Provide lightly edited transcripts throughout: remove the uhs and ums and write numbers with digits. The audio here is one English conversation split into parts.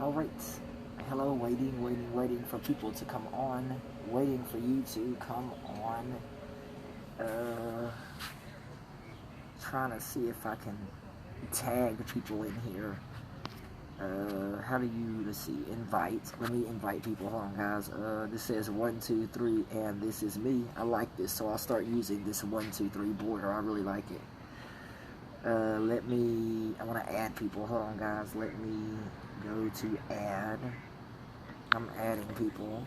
Alright. Hello, waiting for people to come on. Waiting for you to come on. Uh, Trying to see if I can tag people in here. How do you, let's see, invite. Let me invite people. Hold on, guys. This says 1, 2, 3, and this is me. I like this, so I'll start using this 1, 2, 3 border. I really like it. I want to add people. Hold on, guys. Let me go to add. I'm adding people.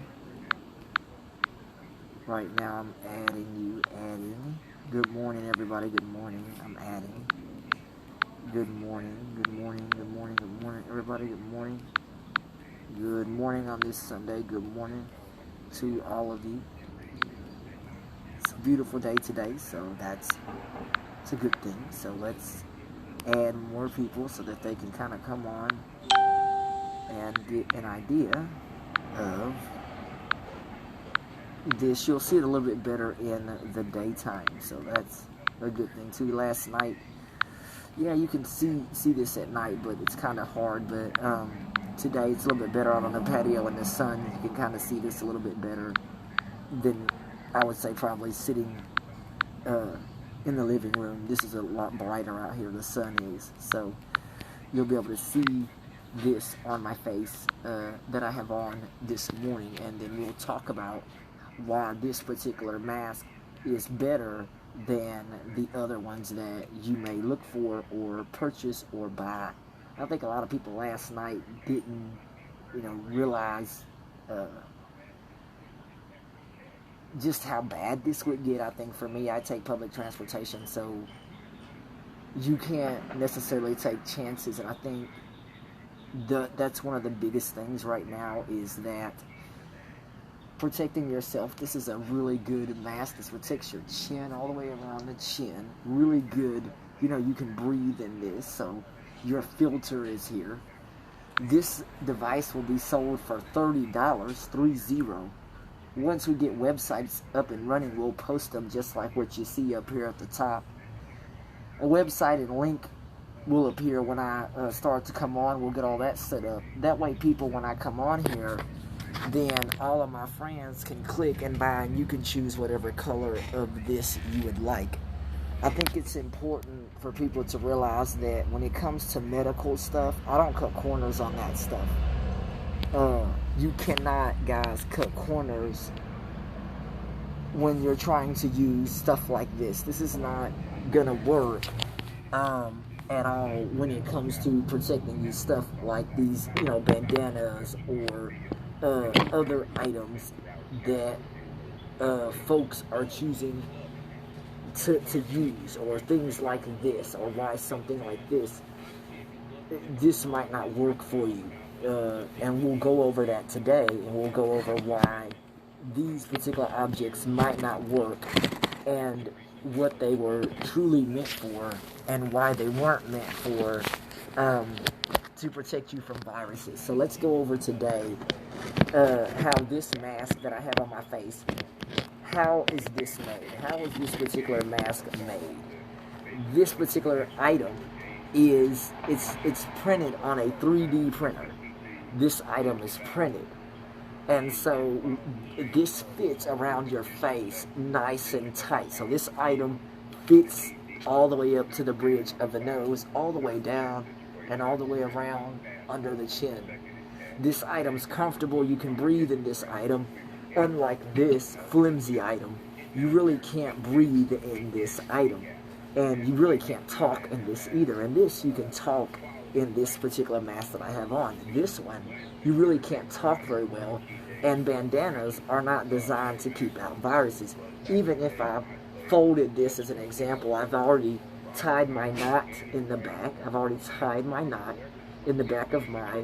Right now, I'm adding. Good morning, everybody. Good morning. I'm adding. Good morning, everybody. Good morning. Good morning on this Sunday. Good morning to all of you. It's a beautiful day today, so it's a good thing. So let's add more people so that they can kind of come on and get an idea of this. You'll see it a little bit better in the daytime, so that's a good thing too. Last night, yeah, you can see this at night, but it's kind of hard. But today it's a little bit better out on the patio in the sun. You can kind of see this a little bit better than I would say probably sitting in the living room. This is a lot brighter out here. The sun is, so you'll be able to see this on my face that I have on this morning, and then we'll talk about why this particular mask is better than the other ones that you may look for or purchase or buy. I think a lot of people last night didn't, realize just how bad this would get. I think for me, I take public transportation, so you can't necessarily take chances, and I think that's one of the biggest things right now is that protecting yourself. This is a really good mask. This protects your chin all the way around the chin. Really good. You can breathe in this, so your filter is here. This device will be sold for $30, 30. Once we get websites up and running, we'll post them just like what you see up here at the top. A website and link will appear when I start to come on. We'll get all that set up. That way people, when I come on here, then all of my friends can click and buy, and you can choose whatever color of this you would like. I think it's important for people to realize that when it comes to medical stuff, I don't cut corners on that stuff. You cannot, guys, cut corners when you're trying to use stuff like this. This is not gonna work at all when it comes to protecting you. Stuff like these, bandanas or other items that folks are choosing to use, or things like this, or why something like this might not work for you. And we'll go over that today, and we'll go over why these particular objects might not work, and what they were truly meant for, and why they weren't meant for to protect you from viruses. So let's go over today how this mask that I have on my face, how is this made? How is this particular mask made? This particular item it's printed on a 3D printer. This item is printed, and so this fits around your face nice and tight. So this item fits all the way up to the bridge of the nose, all the way down, and all the way around under the chin. This item's comfortable. You can breathe in this item. Unlike this flimsy item, you really can't breathe in this item, and you really can't talk in this either. In this, you can talk in this particular mask that I have on. This one, you really can't talk very well, and bandanas are not designed to keep out viruses. Even if I folded this as an example, I've already tied my knot in the back. I've already tied my knot in the back of my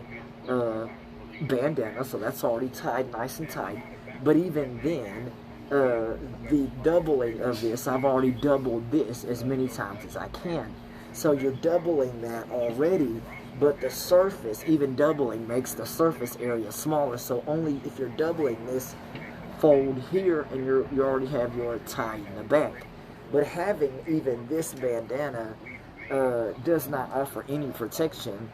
bandana, so that's already tied nice and tight. But even then, the doubling of this, I've already doubled this as many times as I can. So you're doubling that already, but the surface, even doubling, makes the surface area smaller. So only if you're doubling this fold here, and you already have your tie in the back. But having even this bandana does not offer any protection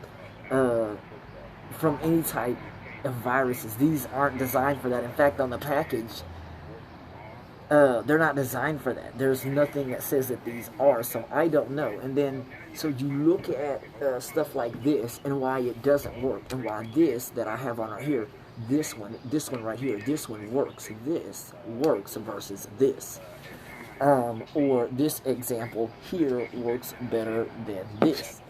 from any type of viruses. These aren't designed for that. In fact, on the package, they're not designed for that. There's nothing that says that these are, so I don't know. And then, so you look at stuff like this and why it doesn't work, and why this that I have on right here, this one right here, this one works, this works versus this. Or this example here works better than this.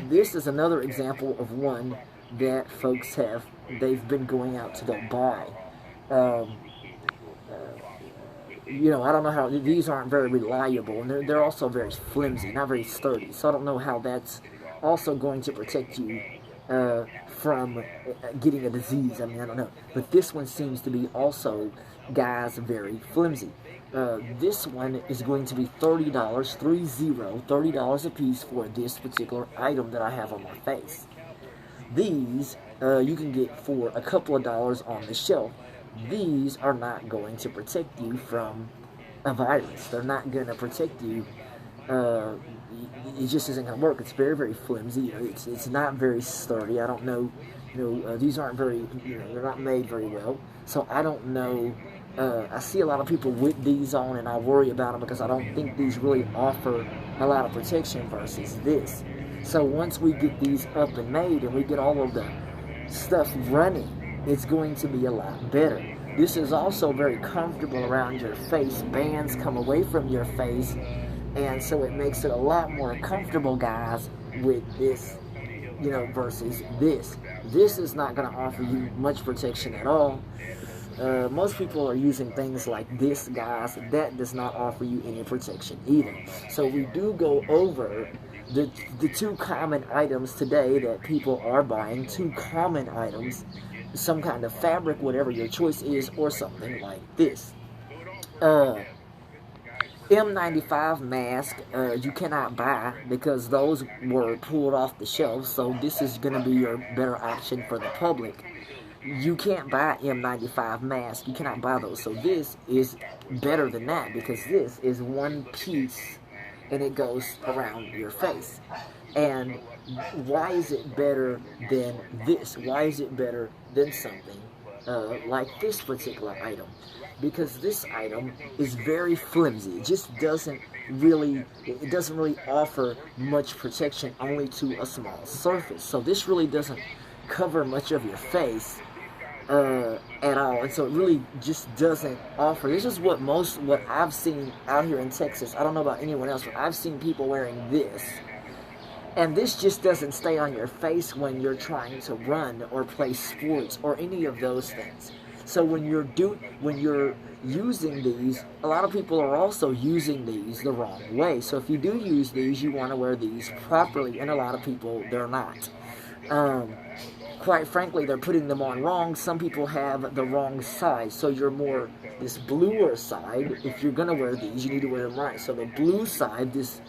This is another example of one that folks they've been going out to go buy. You know, I don't know how, these aren't very reliable, and they're also very flimsy, not very sturdy, so I don't know how that's also going to protect you from getting a disease. I mean, I don't know. But this one seems to be also, guys, very flimsy. This one is going to be $30, $30 a piece for this particular item that I have on my face. These you can get for a couple of dollars on the shelf. These are not going to protect you from a virus. They're not going to protect you. It just isn't going to work. It's very, very flimsy. It's not very sturdy. I don't know. These aren't very. They're not made very well. So I don't know. I see a lot of people with these on, and I worry about them because I don't think these really offer a lot of protection versus this. So once we get these up and made, and we get all of the stuff running, it's going to be a lot better. This is also very comfortable around your face. Bands come away from your face, and so it makes it a lot more comfortable, guys, with this, versus this. This is not going to offer you much protection at all. Most people are using things like this, guys. That does not offer you any protection either. So we do go over the two common items today that people are buying. Two common items, some kind of fabric, whatever your choice is, or something like this. N95 mask, you cannot buy because those were pulled off the shelves. So this is going to be your better option for the public. You can't buy N95 masks. You cannot buy those. So this is better than that because this is one piece and it goes around your face. And why is it better than this? Why is it better than something like this particular item? Because this item is very flimsy. It just doesn't really offer much protection, only to a small surface. So this really doesn't cover much of your face at all, and so it really just doesn't offer. This is what I've seen out here in Texas. I don't know about anyone else, but I've seen people wearing this, and this just doesn't stay on your face when you're trying to run or play sports or any of those things. So when you're using these, a lot of people are also using these the wrong way. So if you do use these, you want to wear these properly, and a lot of people, they're not. Quite frankly, they're putting them on wrong. Some people have the wrong size, so you're more this bluer side. If you're going to wear these, you need to wear them right. So the blue side, this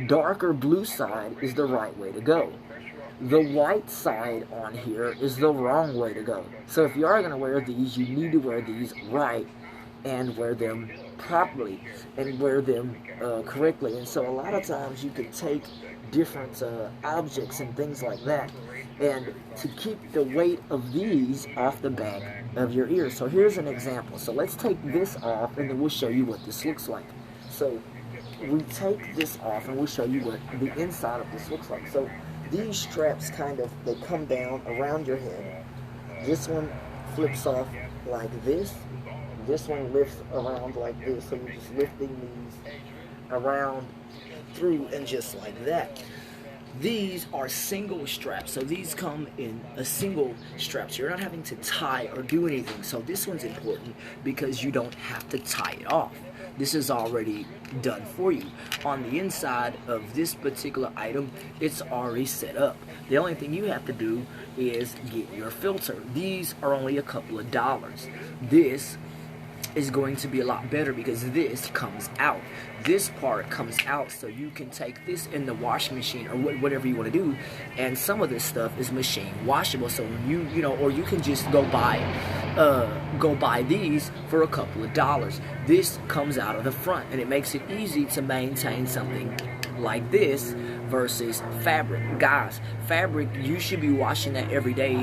darker blue side, is the right way to go. The white side on here is the wrong way to go. So if you are going to wear these, you need to wear these right and wear them properly and wear them correctly. And so a lot of times you can take different objects and things like that, and to keep the weight of these off the back of your ears. So here's an example. So let's take this off, and then we'll show you what this looks like. So we take this off, and we'll show you what the inside of this looks like. So these straps they come down around your head. This one flips off like this. This one lifts around like this. So you're just lifting these around through and just like that. These are single straps, so these come in a single strap, so you're not having to tie or do anything. So this one's important because you don't have to tie it off. This is already done for you. On the inside of this particular item, it's already set up. The only thing you have to do is get your filter. These are only a couple of dollars. This is going to be a lot better because this comes out. This part comes out, so you can take this in the washing machine or whatever you want to do, and some of this stuff is machine washable. So when or you can just go buy these for a couple of dollars. This comes out of the front, and it makes it easy to maintain something like this versus fabric. Guys, fabric, you should be washing that every day.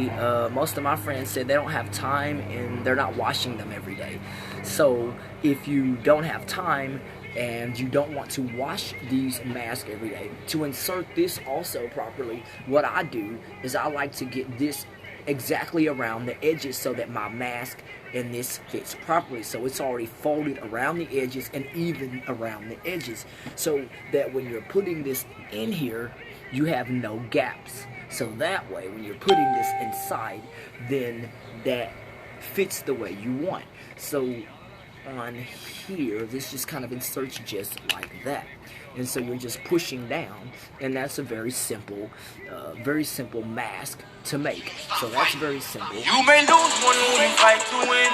Most of my friends said they don't have time and they're not washing them every day. So if you don't have time and you don't want to wash these masks every day, to insert this also properly, what I do is I like to get this exactly around the edges so that my mask and this fits properly. So it's already folded around the edges and even around the edges, so that when you're putting this in here, you have no gaps. So that way, when you're putting this inside, then that fits the way you want. So on here, this just kind of inserts just like that. And so you're just pushing down, and that's a very simple mask to make. So that's very simple. You may lose one when you fight to win.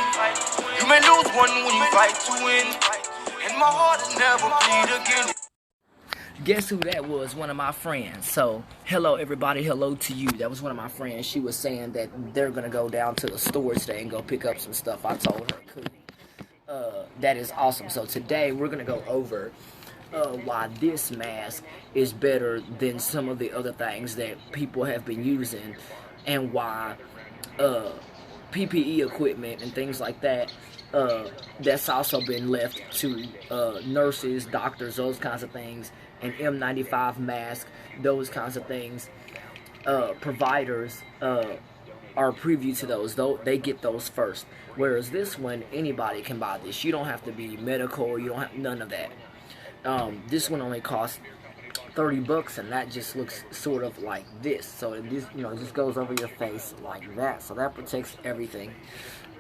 You may lose one when you fight to win. And my heart will never bleed again. Guess who that was? One of my friends. So, hello everybody, hello to you. That was one of my friends. She was saying that they're gonna go down to the store today and go pick up some stuff. I told her, cool. That is awesome. So today we're gonna go over why this mask is better than some of the other things that people have been using, and why PPE equipment and things like that, that's also been left to nurses, doctors, those kinds of things, and N95 mask, those kinds of things. Providers are privy to those, though they get those first. Whereas this one, anybody can buy this. You don't have to be medical, you don't have none of that. This one only costs $30, and that just looks sort of like this. So it just, you know, it just goes over your face like that. So that protects everything.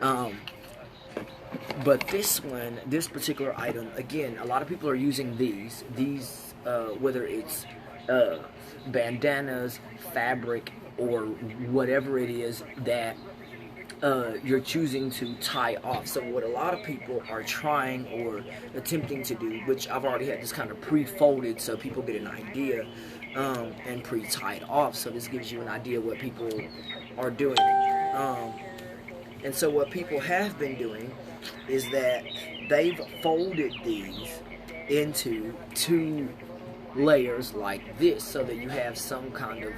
But this one, this particular item, again, a lot of people are using these, whether it's bandanas, fabric, or whatever it is that you're choosing to tie off. So what a lot of people are trying or attempting to do, which I've already had this kind of pre-folded so people get an idea, and pre-tied off, so this gives you an idea what people are doing. And so what people have been doing is that they've folded these into 2 layers like this, so that you have some kind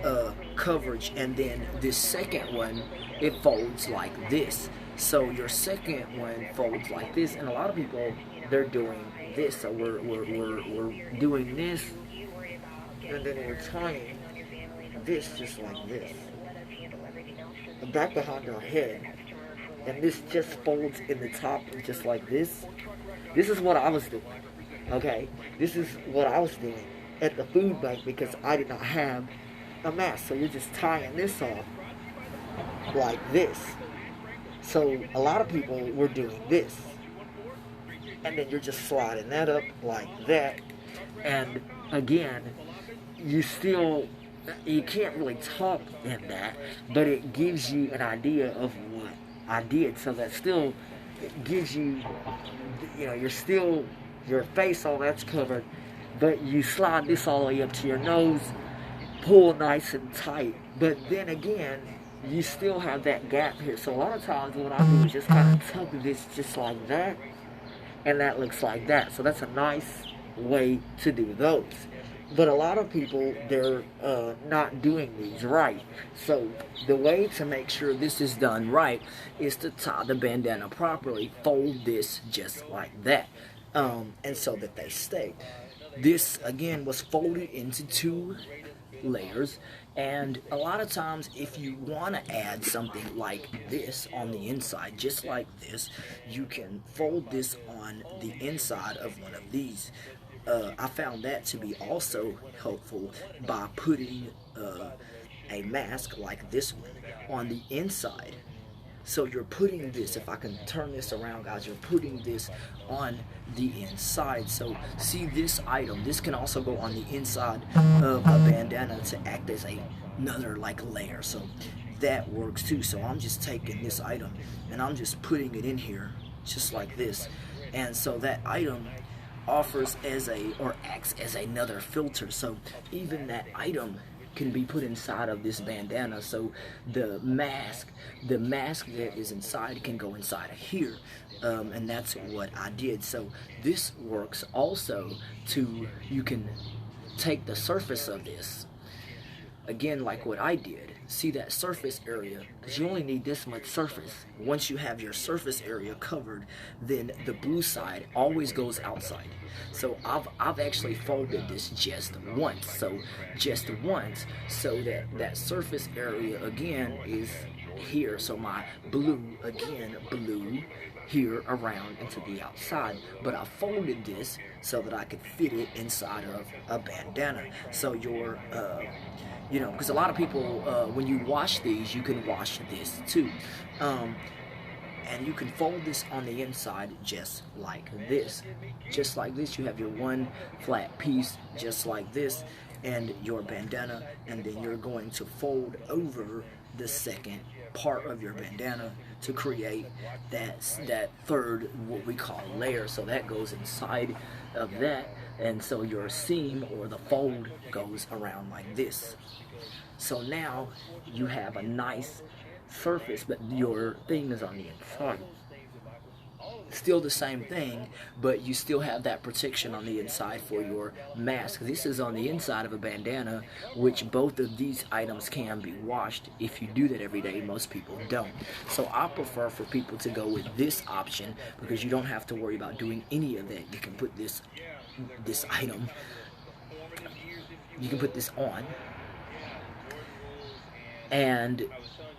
of coverage, and then this second one, it folds like this. So your second one folds like this, and a lot of people, they're doing this. So we're doing this, and then we're tying this just like this, back behind our head, and this just folds in the top just like this. This is what I was doing. Okay, this is what I was doing at the food bank because I did not have a mask. So you're just tying this off like this. So a lot of people were doing this, and then you're just sliding that up like that. And again, you can't really talk in that, but it gives you an idea of what I did. So that still gives you, you know, your face, all that's covered, but you slide this all the way up to your nose, pull nice and tight, but then again, you still have that gap here. So a lot of times what I do is just kind of tuck this just like that, and that looks like that. So that's a nice way to do those. But a lot of people, they're not doing these right. So the way to make sure this is done right is to tie the bandana properly, fold this just like that, and so that they stay. This, again, was folded into 2 layers, and a lot of times if you want to add something like this on the inside, just like this, you can fold this on the inside of one of these. I found that to be also helpful by putting a mask like this one on the inside. So you're putting this, if I can turn this around, guys, you're putting this on the inside. So see this item, this can also go on the inside of a bandana to act as another like layer. So that works too. So I'm just taking this item and I'm just putting it in here just like this. And so that item offers acts as another filter. So even that item can be put inside of this bandana, so the mask that is inside can go inside of here, and that's what I did. So this works also to, you can take the surface of this, again, like what I did, see that surface area, because you only need this much surface. Once you have your surface area covered, then the blue side always goes outside. So I've actually folded this just once, so that surface area again is here. So my blue here around into the outside, but I folded this so that I could fit it inside of a bandana. So your because a lot of people, when you wash these, you can wash this too. And you can fold this on the inside just like this. Just like this, you have your one flat piece just like this and your bandana, and then you're going to fold over the second part of your bandana to create that third, what we call layer. So that goes inside of that, and so your seam or the fold goes around like this. So now you have a nice surface, but your thing is on the inside. Still the same thing, but you still have that protection on the inside for your mask. This is on the inside of a bandana, which both of these items can be washed. If you do that every day, most people don't. So I prefer for people to go with this option, because you don't have to worry about doing any of that. You can put this item, you can put this on, and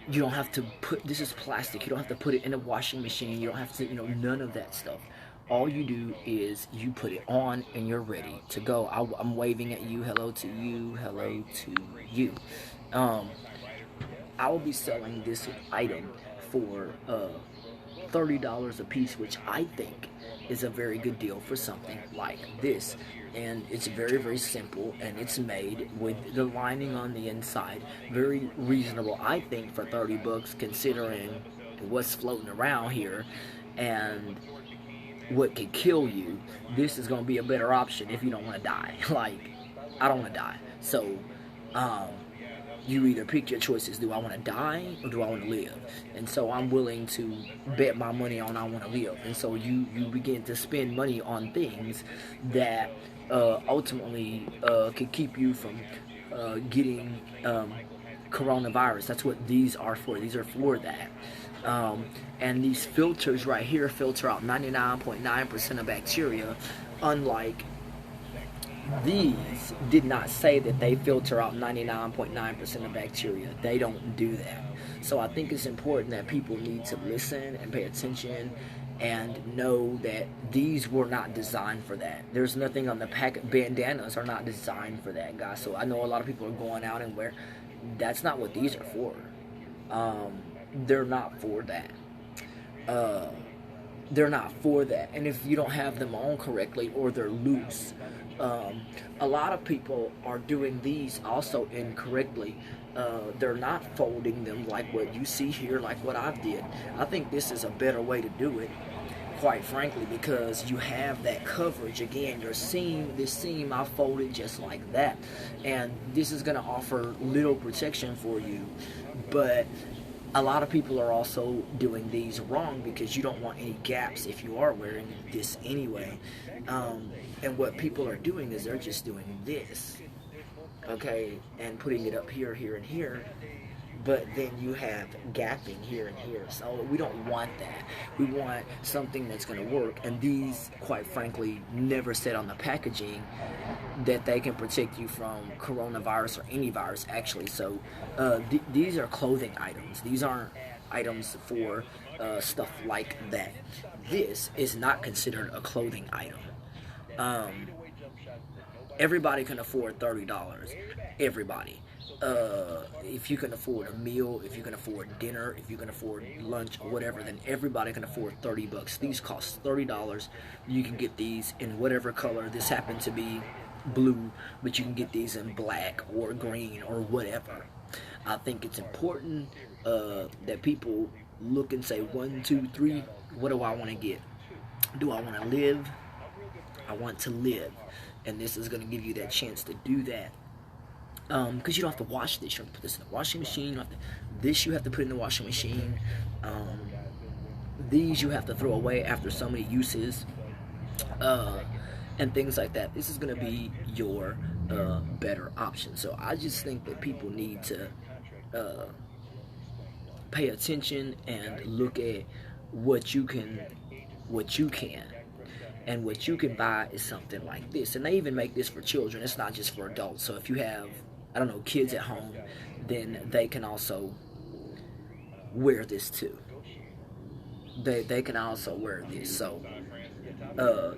you don't have to put, this is plastic, you don't have to put it in a washing machine, you don't have to, none of that stuff. All you do is you put it on and you're ready to go. I'm waving at you, hello to you, hello to you. I will be selling this item for $30 a piece, which I think is a very good deal for something like this. And it's very, very simple, and it's made with the lining on the inside. Very reasonable, I think, for 30 bucks, considering what's floating around here and what could kill you. This is going to be a better option if you don't want to die. Like, I don't want to die. So, you either pick your choices. Do I want to die or do I want to live? And so I'm willing to bet my money on I want to live. And so you begin to spend money on things that ultimately could keep you from getting coronavirus. That's what these are for. These are for that. And these filters right here filter out 99.9% of bacteria, unlike these did not say that they filter out 99.9% of bacteria. They don't do that. So I think it's important that people need to listen and pay attention and know that these were not designed for that. There's nothing on the packet. Bandanas are not designed for that, guys. So I know a lot of people are going out and wear. That's not what these are for. They're not for that. They're not for that. And if you don't have them on correctly or they're loose, a lot of people are doing these also incorrectly. They're not folding them like what you see here, like what I did. I think this is a better way to do it, quite frankly, because you have that coverage. Again, your seam, this seam, I folded just like that. And this is going to offer little protection for you. But a lot of people are also doing these wrong because you don't want any gaps if you are wearing this anyway. And what people are doing is they're just doing this, okay, and putting it up here, here, and here. But then you have gapping here and here. So we don't want that. We want something that's going to work. And these, quite frankly, never said on the packaging that they can protect you from coronavirus or any virus, actually. So these are clothing items. These aren't items for stuff like that. This is not considered a clothing item. Everybody can afford $30. Everybody. If you can afford a meal, if you can afford dinner, if you can afford lunch or whatever, then everybody can afford 30 bucks. These cost $30. You can get these in whatever color. This happened to be blue, but you can get these in black or green or whatever. I think it's important that people look and say, 1, 2, 3, what do I want to get? Do I want to live? I want to live. And this is going to give you that chance to do that. Because you don't have to wash this. You don't have to put this in the washing machine. This you have to put in the washing machine. These you have to throw away after so many uses. And things like that. This is going to be your better option. So I just think that people need to pay attention and look at what you can and what you can buy is something like this. And they even make this for children. It's not just for adults. So if you have, I don't know, kids at home, then they can also wear this too. They can also wear this. So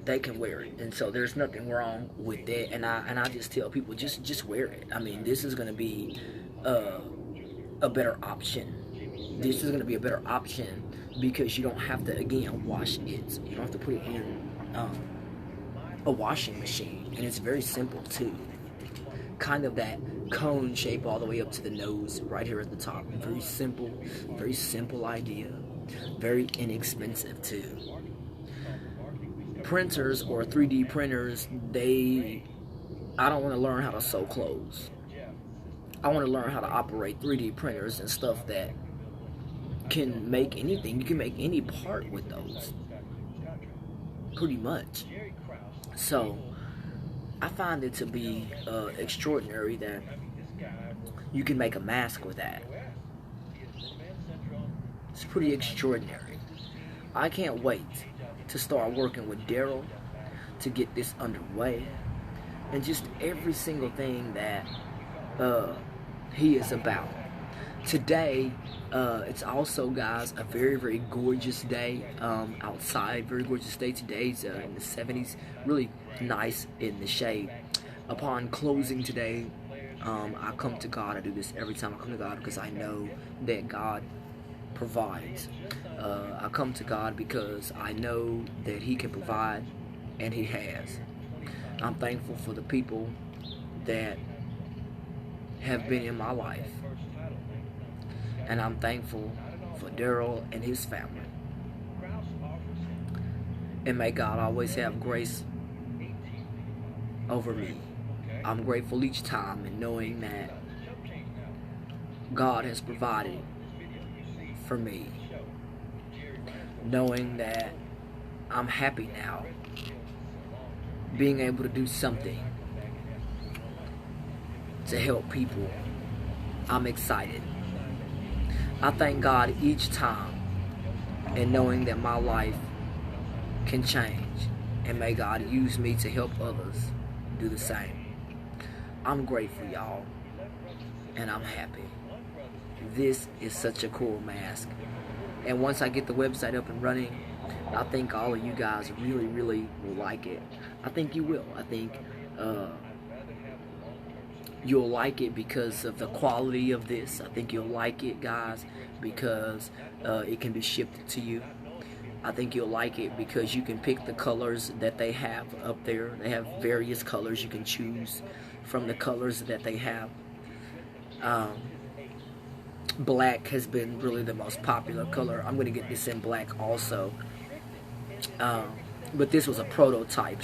they can wear it. And so there's nothing wrong with that. And I just tell people, just wear it. I mean, this is going to be a better option. This is going to be a better option because you don't have to, again, wash it. You don't have to put it in a washing machine. And it's very simple, too. Kind of that cone shape all the way up to the nose right here at the top. Very simple idea. Very inexpensive, too. Printers or 3D printers, I don't want to learn how to sew clothes. I want to learn how to operate 3D printers and stuff that can make anything. You can make any part with those, pretty much. So I find it to be extraordinary that you can make a mask with that. It's pretty extraordinary. I can't wait to start working with Daryl to get this underway, and just every single thing that he is about. Today, it's also, guys, a very gorgeous day outside. Very gorgeous day. Today's in the 70s. Really nice in the shade. Upon closing today, I come to God. I do this every time I come to God because I know that God provides. I come to God because I know that He can provide, and He has. I'm thankful for the people that have been in my life. And I'm thankful for Daryl and his family. And may God always have grace over me. I'm grateful each time in knowing that God has provided for me. Knowing that I'm happy now. Being able to do something to help people. I'm excited. I thank God each time and knowing that my life can change, and may God use me to help others do the same. I'm grateful, y'all, and I'm happy. This is such a cool mask, and once I get the website up and running, I think all of you guys really will like it. I think you will. I think you'll like it because of the quality of this. I think you'll like it, guys, because it can be shipped to you. I think you'll like it because you can pick the colors that they have up there. They have various colors. You can choose from the colors that they have. Black has been really the most popular color. I'm going to get this in black also. But this was a prototype,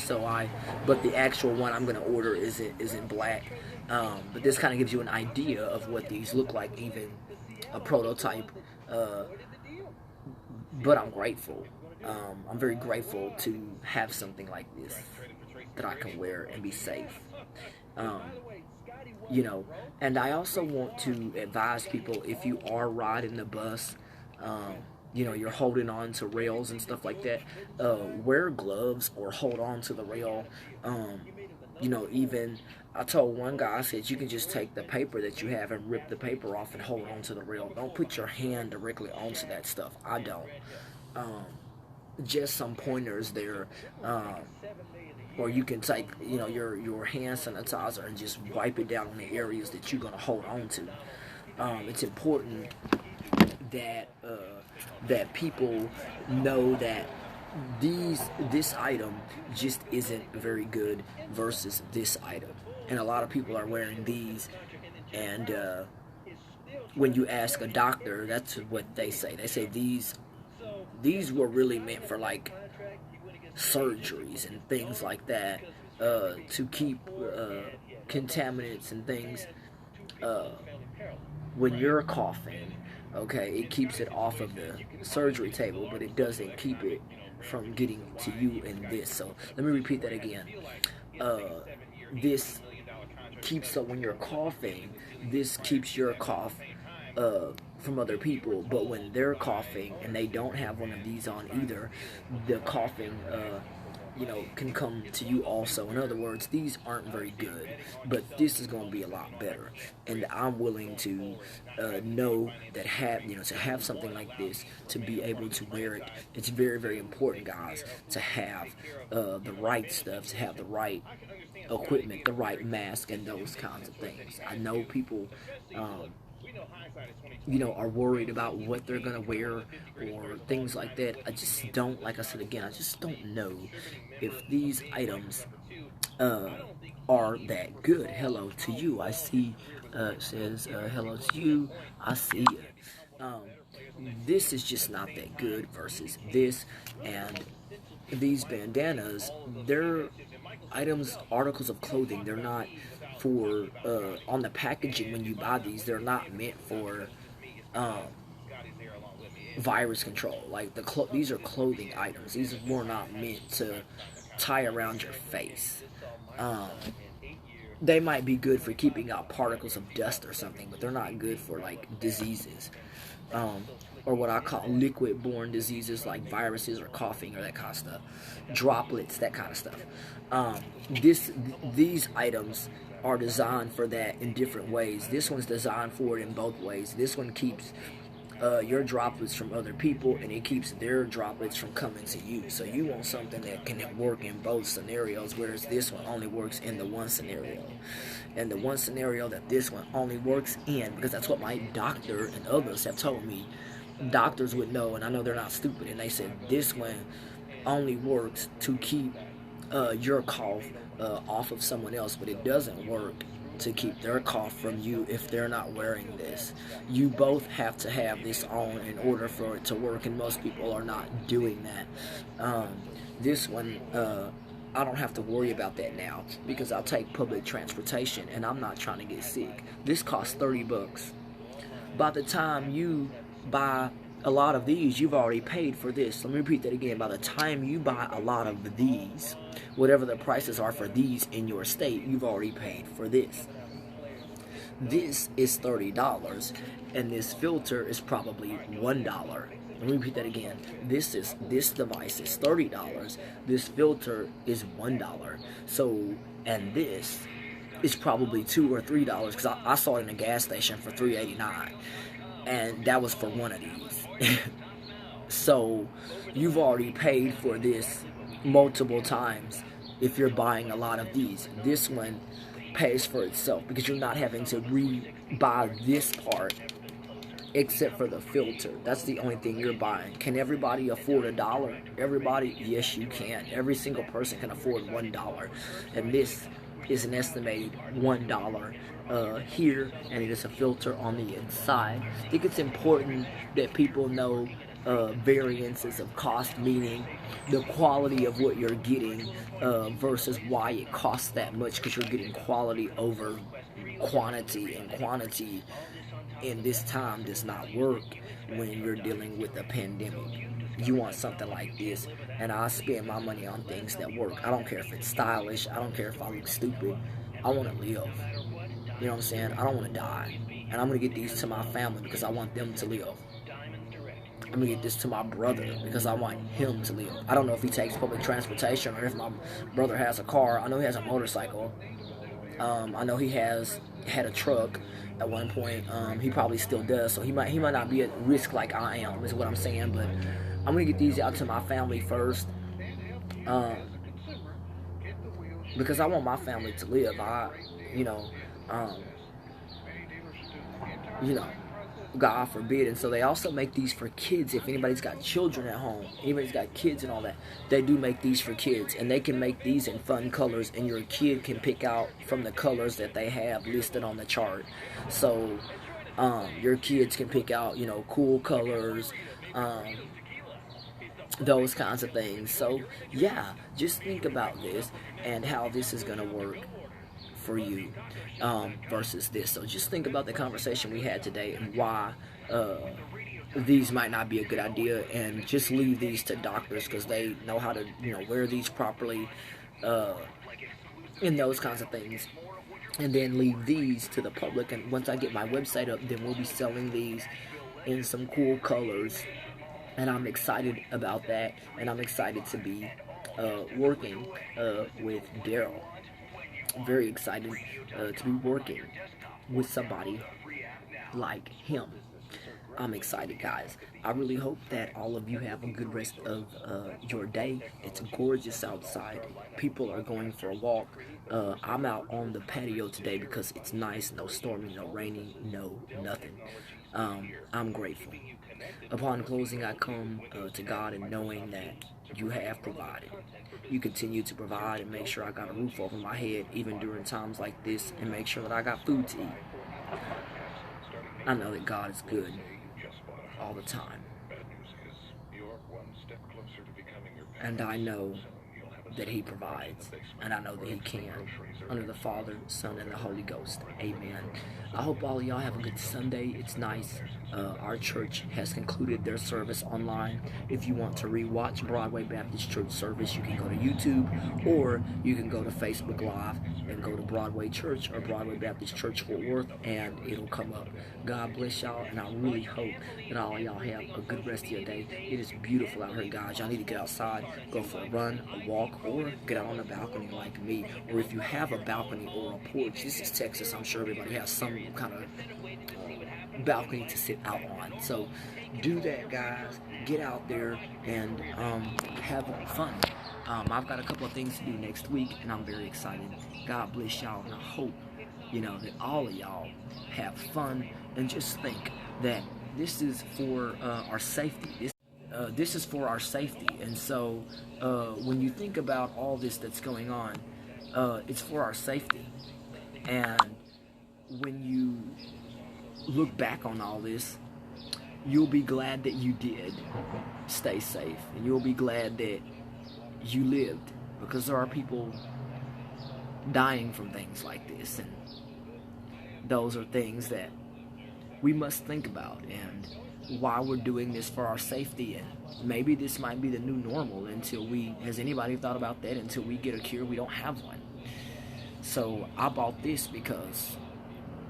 but the actual one I'm going to order is in black. But this kind of gives you an idea of what these look like, even a prototype. But I'm grateful. I'm very grateful to have something like this that I can wear and be safe. You know, and I also want to advise people, if you are riding the bus, you know, you're holding on to rails and stuff like that, wear gloves or hold on to the rail. You know, even I told one guy, I said, you can just take the paper that you have and rip the paper off and hold on to the rail. Don't put your hand directly onto that stuff. I don't. Just some pointers there. Or you can take, you know, your hand sanitizer and just wipe it down on the areas that you're going to hold on to. It's important that that people know that this item just isn't very good versus this item, and a lot of people are wearing these, and when you ask a doctor, that's what they say. They say these were really meant for like surgeries and things like that, to keep contaminants and things when you're coughing. Okay, it keeps it off of the surgery table, but it doesn't keep it from getting to you in this. So let me repeat that again. This keeps, so when you're coughing, this keeps your cough from other people, but when they're coughing and they don't have one of these on either, the coughing can come to you also. In other words, these aren't very good, but this is going to be a lot better, and I'm willing to know that to have something like this, to be able to wear it. It's very, very important, guys, to have the right stuff, to have the right equipment, the right mask, and those kinds of things. I know people are worried about what they're going to wear or things like that. I just don't, like I said again, I just don't know if these items are that good. Hello to you. I see, it says, hello to you. I see you. This is just not that good versus this. And these bandanas, they're items, articles of clothing. They're not for, on the packaging when you buy these, they're not meant for virus control. Like these are clothing items. These were not meant to tie around your face. They might be good for keeping out particles of dust or something, but they're not good for like diseases, or what I call liquid-borne diseases like viruses or coughing or that kind of stuff, droplets, that kind of stuff. These items are designed for that in different ways. This one's designed for it in both ways. This one keeps your droplets from other people, and it keeps their droplets from coming to you. So you want something that can work in both scenarios, whereas this one only works in the one scenario. And the one scenario that this one only works in, because that's what my doctor and others have told me, doctors would know, and I know they're not stupid, and they said this one only works to keep your cough off of someone else, but it doesn't work to keep their cough from you if they're not wearing this. You both have to have this on in order for it to work, and most people are not doing that. This one, I don't have to worry about that now because I'll take public transportation and I'm not trying to get sick. This costs $30. By the time you buy a lot of these, you've already paid for this. Let me repeat that again. By the time you buy a lot of these, whatever the prices are for these in your state, you've already paid for this. This is $30, and this filter is probably $1. Let me repeat that again. This device is $30. This filter is $1. So, and this is probably $2 or $3 because I saw it in a gas station for $3.89, and that was for one of these. So you've already paid for this multiple times if you're buying a lot of these. This one pays for itself because you're not having to re-buy this part except for the filter. That's the only thing you're buying. Can everybody afford $1? Everybody? Yes, you can. Every single person can afford $1. And this is an estimated $1 here, and it is a filter on the inside. I think it's important that people know variances of cost, meaning the quality of what you're getting versus why it costs that much, because you're getting quality over quantity, and quantity in this time does not work when you're dealing with a pandemic. You want something like this, and I spend my money on things that work. I don't care if it's stylish. I don't care if I look stupid. I want to live. You know what I'm saying? I don't want to die. And I'm going to get these to my family because I want them to live. I'm going to get this to my brother because I want him to live. I don't know if he takes public transportation or if my brother has a car. I know he has a motorcycle. I know he had a truck at one point. He probably still does. So he might not be at risk like I am, is what I'm saying. But I'm going to get these out to my family first. Because I want my family to live. God forbid. And so they also make these for kids. If anybody's got children at home, anybody's got kids and all that, they do make these for kids, and they can make these in fun colors, and your kid can pick out from the colors that they have listed on the chart. So your kids can pick out cool colors, those kinds of things. So yeah, just think about this and how this is going to work for you versus this. So just think about the conversation we had today and why these might not be a good idea, and just leave these to doctors because they know how to wear these properly and those kinds of things. and then leave these to the public. And once I get my website up, then we'll be selling these in some cool colors. And I'm excited about that. And I'm excited to be working with Daryl. I'm very excited to be working with somebody like him. I'm excited, guys. I really hope that all of you have a good rest of your day. It's gorgeous outside. People are going for a walk. I'm out on the patio today because it's nice. No stormy, no rainy, no nothing. I'm grateful. Upon closing, I come to God and knowing that you have provided. You continue to provide and make sure I got a roof over my head even during times like this, and make sure that I got food to eat. I know that God is good all the time. And I know that He provides, and I know that He can. Under the Father, Son, and the Holy Ghost. Amen. I hope all of y'all have a good Sunday. It's nice. Our church has concluded their service online. If you want to rewatch Broadway Baptist Church service, you can go to YouTube, or you can go to Facebook Live and go to Broadway Church or Broadway Baptist Church Fort Worth, and it'll come up. God bless y'all, and I really hope that all of y'all have a good rest of your day. It is beautiful out here, guys. Y'all need to get outside, go for a run, a walk, or get out on the balcony like me. Or if you have a balcony or a porch, this is Texas, I'm sure everybody has some kind of balcony to sit out on. So do that, guys. Get out there and have fun. I've got a couple of things to do next week, and I'm very excited. God bless y'all, and I hope that all of y'all have fun, and just think that this is for our safety. This is for our safety, and so when you think about all this that's going on, it's for our safety. And when you look back on all this, you'll be glad that you did stay safe, and you'll be glad that you lived, because there are people dying from things like this, and those are things that we must think about, and why we're doing this for our safety. And maybe this might be the new normal until has anybody thought about that? Until we get a cure, we don't have one. So I bought this because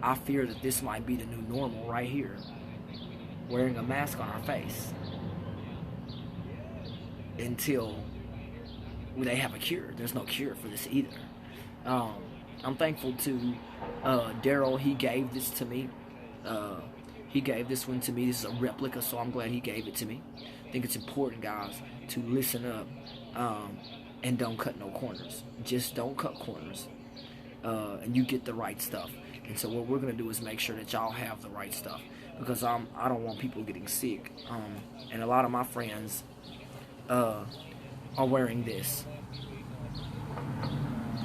I fear that this might be the new normal right here, wearing a mask on our face until they have a cure. There's no cure for this either. I'm thankful to Daryl. He gave this to me. He gave this one to me. This is a replica, so I'm glad he gave it to me. I think it's important, guys, to listen up and don't cut no corners. Just don't cut corners, and you get the right stuff. And so what we're going to do is make sure that y'all have the right stuff, because I don't want people getting sick. And a lot of my friends are wearing this.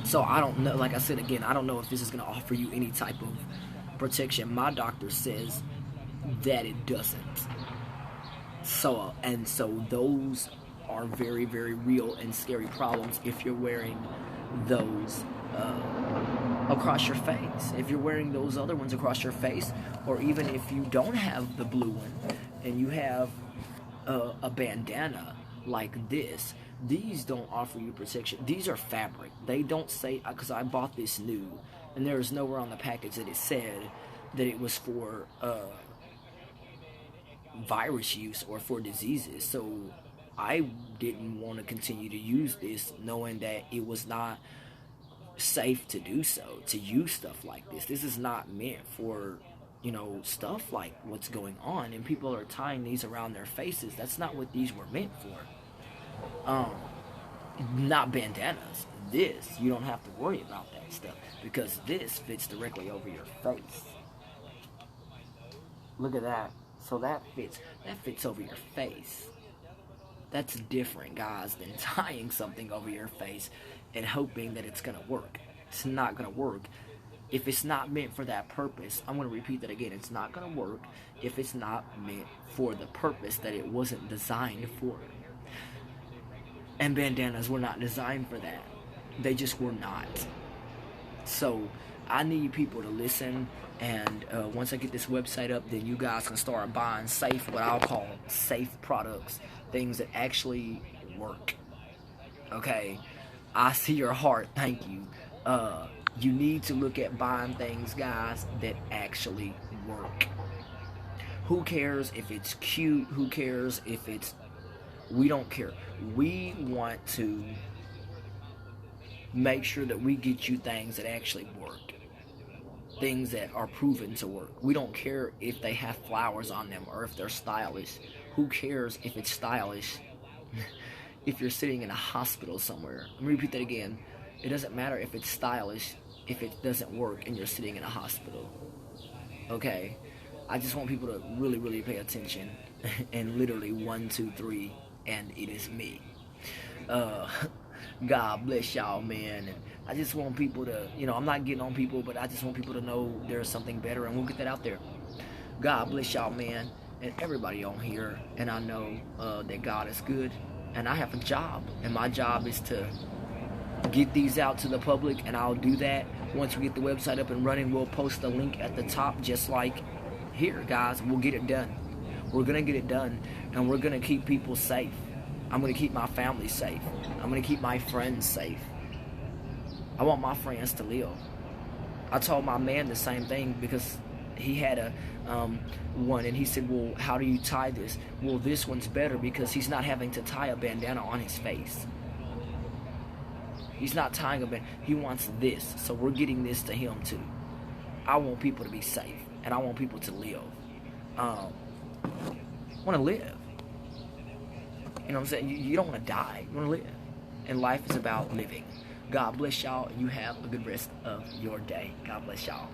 So I don't know, like I said again, I don't know if this is going to offer you any type of protection. My doctor says that it doesn't. So those are very, very real and scary problems if you're wearing those across your face. If you're wearing those other ones across your face, or even if you don't have the blue one and you have a bandana like this, these don't offer you protection. These are fabric. They don't say, because I bought this new, and there is nowhere on the package that it said that it was for virus use or for diseases. So I didn't want to continue to use this, knowing that it was not safe to do so, to use stuff like this. This is not meant for, stuff like what's going on, and people are tying these around their faces. That's not what these were meant for. Not bandanas. This, you don't have to worry about that stuff, because this fits directly over your face. Look at that. So that fits over your face. That's different, guys, than tying something over your face and hoping that it's gonna work. It's not gonna work if it's not meant for that purpose. I'm gonna repeat that again. It's not gonna work if it's not meant for the purpose that it wasn't designed for. And bandanas were not designed for that. They just were not. So I need people to listen, and once I get this website up, then you guys can start buying safe, what I'll call safe products, things that actually work. Okay, I see your heart. Thank you. You need to look at buying things, guys, that actually work. Who cares if it's cute? Who cares if it's... We don't care. We want to make sure that we get you things that actually work. Things that are proven to work. We don't care if they have flowers on them or if they're stylish. Who cares if it's stylish if you're sitting in a hospital somewhere? Let me repeat that again. It doesn't matter if it's stylish if it doesn't work and you're sitting in a hospital. Okay? I just want people to really, really pay attention. And literally 1, 2, 3, and it is me. God bless y'all, man. And I just want people to, I'm not getting on people, but I just want people to know there's something better, and we'll get that out there. God bless y'all, man, and everybody on here. And I know that God is good, and I have a job, and my job is to get these out to the public, and I'll do that. Once we get the website up and running, we'll post the link at the top, just like here, guys. We'll get it done. We're going to get it done, and we're going to keep people safe. I'm going to keep my family safe. I'm going to keep my friends safe. I want my friends to live. I told my man the same thing because he had a one, and he said, well, how do you tie this? Well, this one's better because he's not having to tie a bandana on his face. He's not tying a bandana. He wants this, so we're getting this to him too. I want people to be safe, and I want people to live. Want to live. You know what I'm saying? You don't want to die. You want to live. And life is about living. God bless y'all. You have a good rest of your day. God bless y'all.